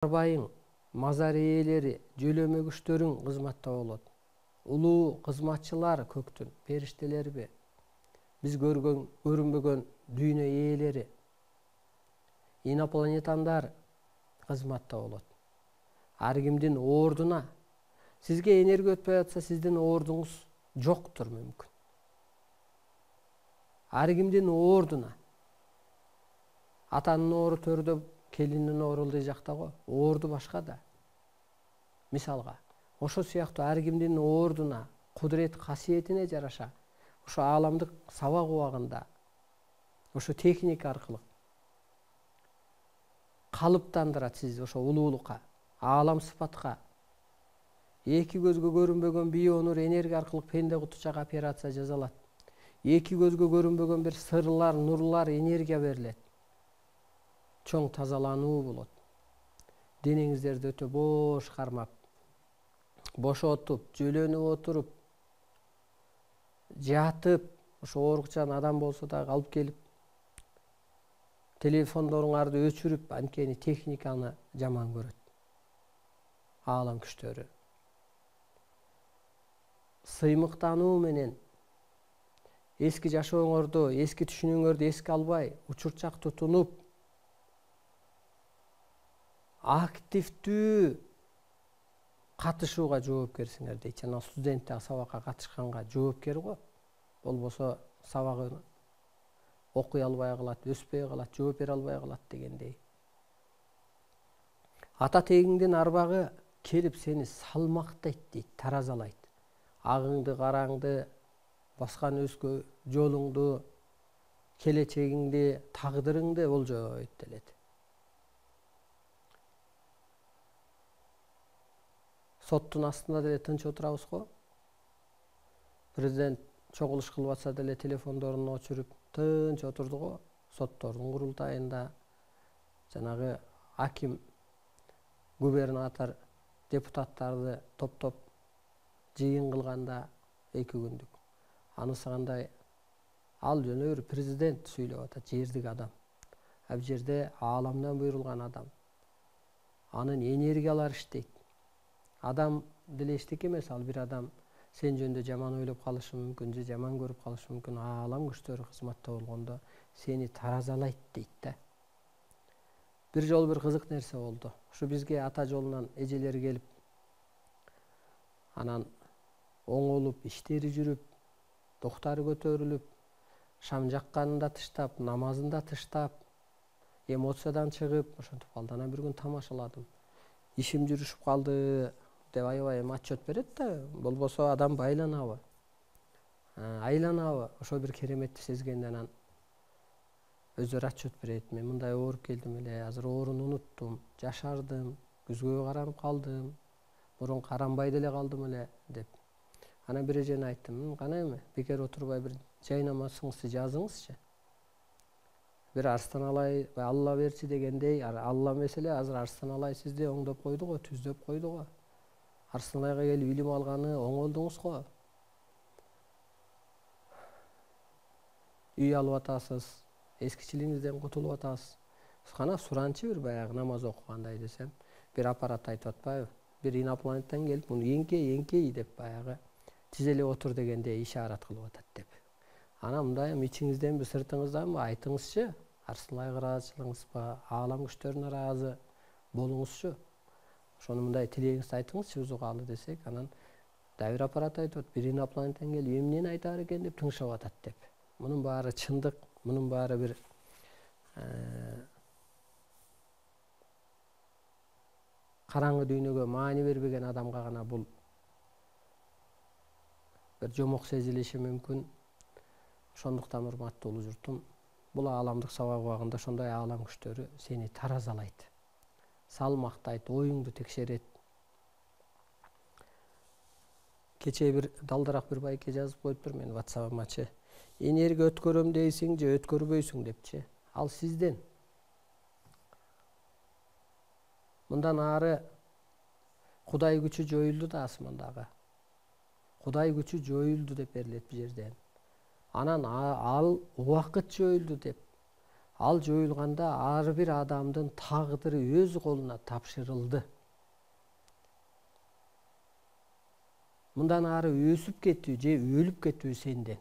Арбайың, мазар ээлери, жөлөмө күчтөрүң кызматта болот. Улуу кызматчылар көктүн, периштелерби, биз көрүнбөгөн дүйнө ээлери, инопланетандар кызматта болот. Ар кимдин ордуна, сизге энергия өтпөй атса, сиздин ордуңуз жоктур мүмкүн. Ар кимдин ордуна. Атанын ору төрдө, келиндин ору ылдый жакта го, орду башка да. Мисалга, ошо сыяктуу ар кимдин ордуна, кудурет касиетине жараша, ошо ааламдык сабак убагында, ошо техника аркылуу калыптандырат сизди ошо улуулукка, аалам сыпатка. Эки көзгө көрүнбөгөн бионур энергия аркылуу пенде кутучага операция жасалат. Эки көзгө көрүнбөгөн бир сырлар, нурлар энергия берилет. Чоң тазалануу болот. Денеңиздерди өтө бош кармап, бошотуп, жөлөнүп отуруп, жатып, ошо оорукчан адам болсо да алып келип, телефондоруңарды өчүрүп, анткени техниканы жаман көрөт. Аалам күчтөрү. Сыймыктануу менен эски жашооңорду, эски түшүнүүңөрдү эске албай, учурчак тутунуп, активдүү катышууга жоопкерсиңер дейт. Жана студент сабакка катышканга жоопкер го. Болбосо сабагын окуй албай калат, өспөй калат, жооп бере албай калат дегендей. Ата тегиңдин арбагы келип сени салмактайт дейт, таразалайт. Агыңды, караңды, баскан өзгө жолуңду, келечегиңди, тагдырыңды болжойт делет. Соттун астында деле тынч отурабыз го. Президент чогулуш кылып атса деле телефондорун өчүрүп тынч отурду го. Соттордун курултайында жанагы аким, губернатор, депутаттарды топтоп жыйын кылганда 2 күндүк. Анысы кандай? Ал жөн эле президент сүйлөп атат, жердик адам. Ал жерде ааламдан буйрулган адам. Анын энергиялары иштейт. Адам деле эчтеке эмес, ал бир адам сен жөнүндө жаман ойлоп калышы мүмкүн, же жаман көрүп калышы мүмкүн. Аалам күчтөрү кызматта болгондо сени таразалайт дейт да. Бир жолу бир кызык нерсе болду. Ушу бизге ата жолунан эжелер келип, анан оңолуп, иштери жүрүп, доктары көтөрүлүп, шам жакканын да тыштап, намазын да тыштап, эмоциядан чыгып, ошентип калды. Анан бир күн тамашаладым. Ишим жүрүшүп калды деп аябай отчет берет да, болбосо адам байланабы, айланабы, ошо бир кереметти сезгенде анан өздөрү отчет берет. Мен мындай ооруп келдим эле, азыр ооруну унуттум, жашардым, күзгөгө каранып калдым, мурун каранбай деле калдым эле деп. Анан бир эжене айттым, кана эми, бекер отурбай бир жай намазыңызды жазыңызчы. Бир Арстан Алай, Алла берчи дегендей, Алла эмес эле, азыр Арстан Алай сизди оңдоп койду го, түздөп койду го. Арстан Алайга келип илим алганы оңолдуңуз го. Үй алып атасыз, эскичилигиңизден кутулуп атасыз. Кана суранчы бир баягы намаз окугандай десем, бир аппарат айтып атпайбы? Бир инопланеттен келип, муну эңкей деп баягы тизелеп отур дегенде ишарат кылып атат деп. Анан мындайым ичиңизденби, сыртыңызданбы айтыңызчы, Арстан Алайга ыраазычылыгыңызбы, аалам күчтөрүнө ыраазы болуңузчу. Ошону мындай тилегиңизди айтыңызчы бузук алы десек, анан дагы бир аппарат айтып атат, бир инопланеттен келип эмнени айтаар экен деп тыңшап атат деп. Мунун баары чындык, мунун баары бир караңгы дүйнөгө маани бербеген адамга гана бул бир жомок сезилиши мүмкүн. Ошондуктан урматтуу улуу журтум, бул ааламдык сабак убагында ошондой аалам күчтөрү сени таразалайт, салмактайт, оюңду текшерет. Кечээ бир далдыраак бир байке жазып коюптур мен WhatsApp'ымачы. Энергия өткөрөм дейсиң же өткөрбөйсүң депчи. Ал сизден. Мындан ары Кудай күчү жоюлду да асмандагы. Кудай күчү жоюлду деп берилет бул жерден. Анан ал убакыт жоюлду деп. Ал жоюлганда ар бир адамдын тагдыры өз колуна тапшырылды. Мындан ары өсүп кетүү же өлүп кетүү сенден.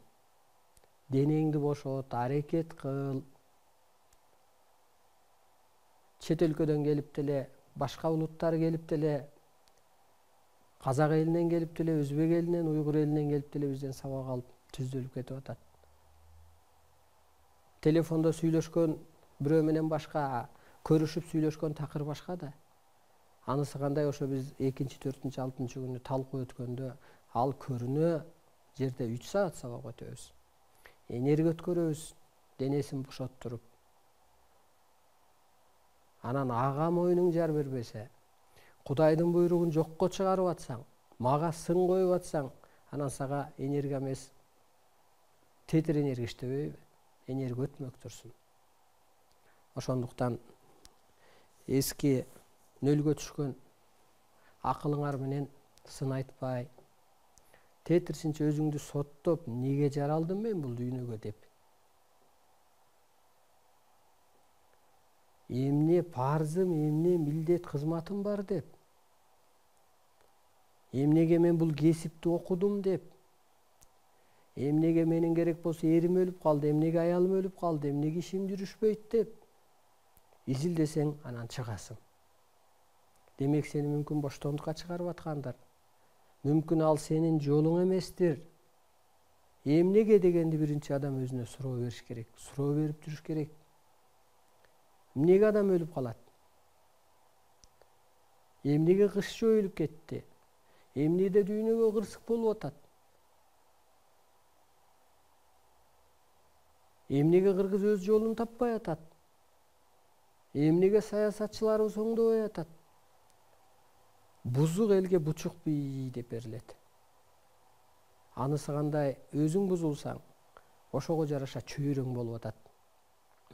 Денеңди бошот, аракет кыл. Чет өлкөдөн келип деле, башка улуттар келип деле, казак элинен келип деле, өзбек элинен, уйгур элинен келип деле бизден сабак алып түздөлүп кетип атат. Телефондо сүйлөшкөн бирөө менен башка, көрүшүп сүйлөшкөн такыр башка да. Анысы кандай, ошо биз 2-4, 6 күнү талкуу өткөндө ал көрүнө жерде 3 саат сабак өтөбүз. Энергия өткөрөбүз, денесин бошоттуруп. Анан ага моюнуң жар бербесе, Кудайдын буйругун жокко чыгарып атсаң, мага сын коюп атсаң, анан сага энергия эмес, тетир энергия иштебейби? Энергия өтмөктүрсүн. Ошондуктан эски нөлгө түшкөн акылыңар менен сын айтпай, тетирсинче өзүңдү соттоп, неге жаралдым мен бул дүйнөгө деп. Эмне парзым, эмне милдет, кызматым бар деп. Эмнеге мен бул кесипти окудум деп. Эмнеге менин керек болсо эрим өлүп калды, эмнеге аялым өлүп калды, эмнеге ишим жүрүшпөйт деп. Изилдесең анан чыгасың. Демек сени мүмкүн боштондукка чыгарып аткандар. Мүмкүн ал сенин жолуң эместир. Эмнеге дегенди биринчи адам өзүнө суроо бериш керек. Суроо берип жүрүш керек. Эмнеге адам өлүп калат? Эмнеге кыш жоюлуп кетти? Эмнеде дүйнөгө кырсык болуп атат? Эмнеге кыргыз өз жолун таппай атат? Эмнеге саясатчыларыбыз оңдобой атат? Бузук элге бучук бий деп берилет. Анысы кандай, өзүң бузулсаң, ошого жараша чөйрөң болуп атат.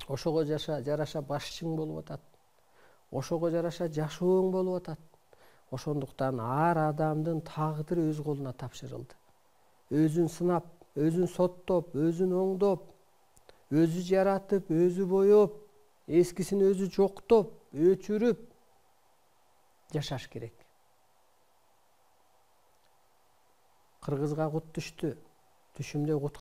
Ошого жараша башчың болуп атат. Ошого жараша жашооң болуп атат. Ошондуктан ар адамдын тагдыры өз колуна тапшырылды. Өзүн сынап, өзүн соттоп, өзүн оңдоп, өзү жаратып, өзү боеп, эскисин өзү жоктоп, өчүрүп жашаш керек. Кыргызга кут түштү. Түшүмдө кут